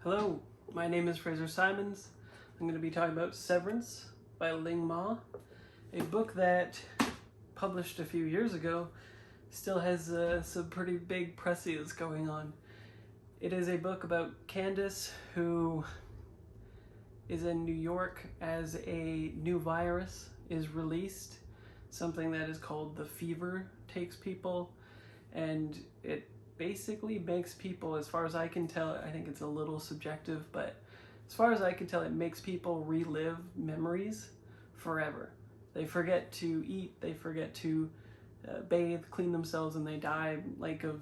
Hello, my name is Fraser Simons. I'm going to be talking about Severance by Ling Ma, a book that, published a few years ago, still has some pretty big presses going on. It is a book about Candace, who is in New York as a new virus is released. Something that is called the fever takes people, and it basically makes people, as far as I can tell, I think it's a little subjective, but as far as I can tell, it makes people relive memories forever. They forget to eat, they forget to bathe, clean themselves, and they die like of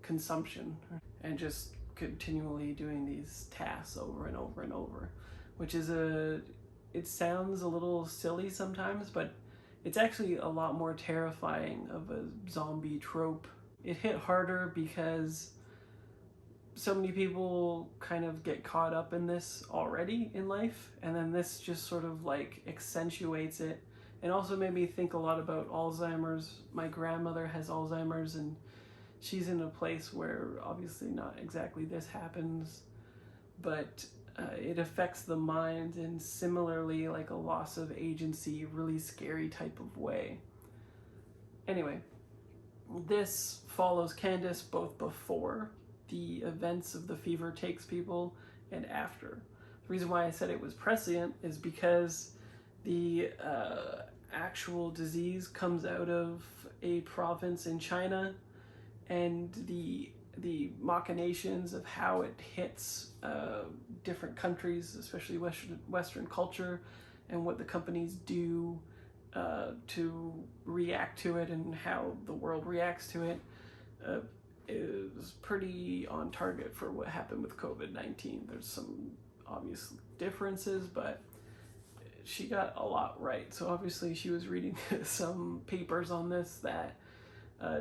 consumption and just continually doing these tasks over and over and over, which is it sounds a little silly sometimes, but it's actually a lot more terrifying of a zombie trope. It hit harder because so many people kind of get caught up in this already in life, and then this just sort of like accentuates it, and also made me think a lot about Alzheimer's. My grandmother has Alzheimer's, and she's in a place where obviously not exactly this happens, but it affects the mind in similarly like a loss of agency, really scary type of way. Anyway, this follows Candace both before the events of the fever takes people and after. The reason why I said it was prescient is because the actual disease comes out of a province in China, and the machinations of how it hits different countries, especially Western culture, and what the companies do to react to it and how the world reacts to it is pretty on target for what happened with COVID-19. There's some obvious differences, but she got a lot right. So obviously she was reading some papers on this that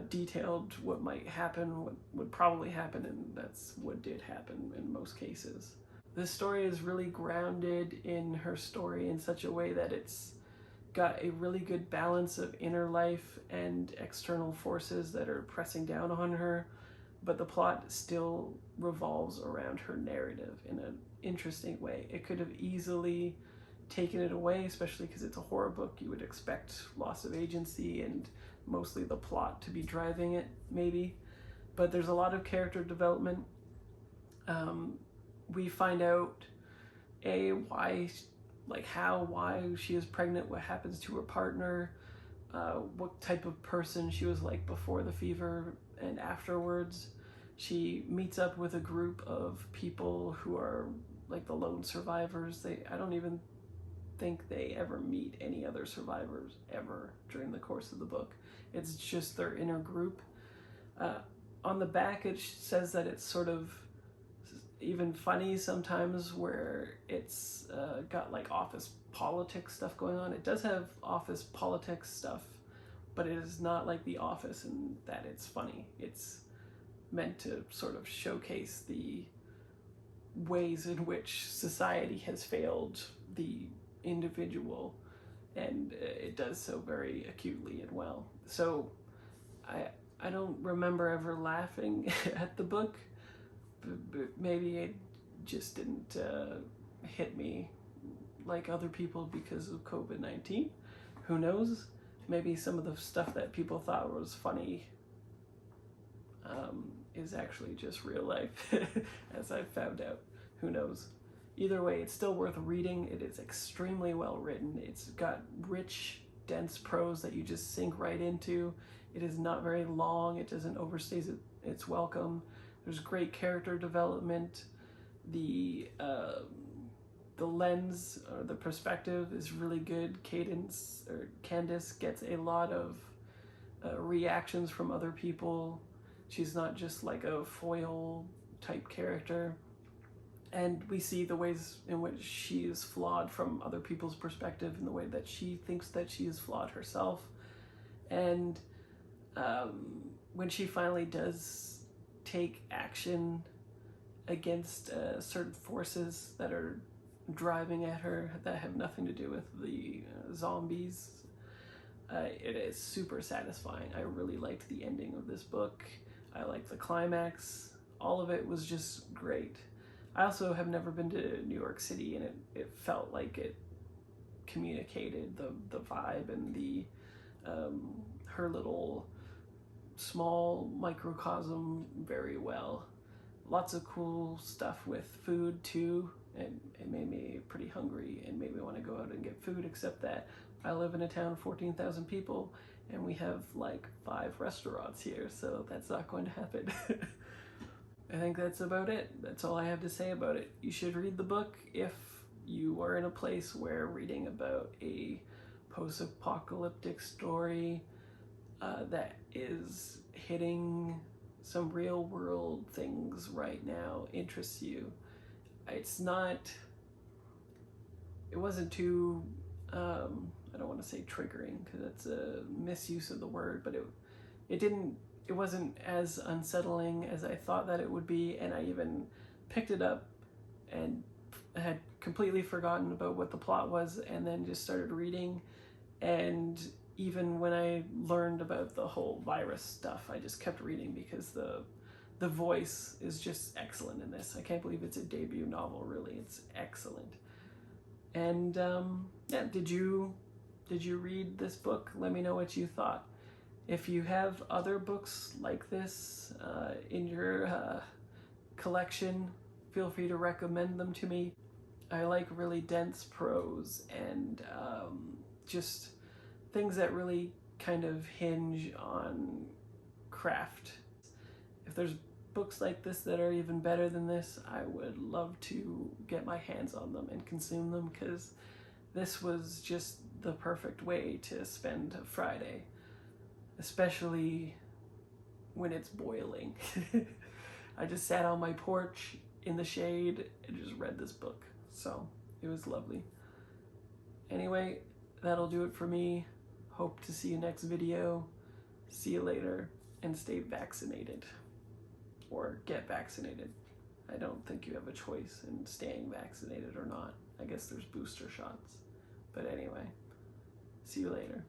detailed what might happen, what would probably happen, and that's what did happen in most cases. This story is really grounded in her story in such a way that it's got a really good balance of inner life and external forces that are pressing down on her, but the plot still revolves around her narrative in an interesting way. It could have easily taken it away, especially because it's a horror book. You would expect loss of agency and mostly the plot to be driving it, maybe, but there's a lot of character development. We find out why she is pregnant, what happens to her partner, what type of person she was like before the fever and afterwards. She meets up with a group of people who are like the lone survivors. I don't even think they ever meet any other survivors ever during the course of the book. It's just their inner group. On the back it says that it's sort of even funny sometimes, where it's got like office politics stuff going on. It does have office politics stuff, but it is not like The Office in that it's funny. It's meant to sort of showcase the ways in which society has failed the individual, and it does so very acutely and well. So I don't remember ever laughing at the book, but maybe it just didn't hit me like other people because of COVID-19. Who knows? Maybe some of the stuff that people thought was funny is actually just real life, as I've found out. Who knows? Either way, it's still worth reading. It is extremely well written. It's got rich, dense prose that you just sink right into. It is not very long. It doesn't overstay its welcome. There's great character development. The lens or the perspective is really good. Candace gets a lot of reactions from other people. She's not just like a foil type character. And we see the ways in which she is flawed from other people's perspective, and the way that she thinks that she is flawed herself. And when she finally does take action against certain forces that are driving at her that have nothing to do with the zombies, it is super satisfying. I really liked the ending of this book. I liked the climax. all of it was just great. I also have never been to New York City, and it felt like it communicated the vibe and the her little small microcosm very well. Lots of cool stuff with food too, and it made me pretty hungry and made me want to go out and get food, except that I live in a town of 14,000 people and we have like 5 restaurants here, so that's not going to happen. I think that's about it. That's all I have to say about it. You should read the book if you are in a place where reading about a post-apocalyptic story that is hitting some real world things right now interests you. It wasn't too, I don't want to say triggering because that's a misuse of the word, but it wasn't as unsettling as I thought that it would be, and I even picked it up and had completely forgotten about what the plot was and then just started reading. And even when I learned about the whole virus stuff, I just kept reading because the voice is just excellent in this. I can't believe it's a debut novel, really. It's excellent. And yeah, did you read this book? Let me know what you thought. If you have other books like this in your collection, feel free to recommend them to me. I like really dense prose and just things that really kind of hinge on craft. If there's books like this that are even better than this, I would love to get my hands on them and consume them, because this was just the perfect way to spend a Friday, especially when it's boiling. I just sat on my porch in the shade and just read this book. So it was lovely. Anyway, that'll do it for me. Hope to see you next video. See you later, and stay vaccinated. Or get vaccinated. I don't think you have a choice in staying vaccinated or not. I guess there's booster shots. But anyway, see you later.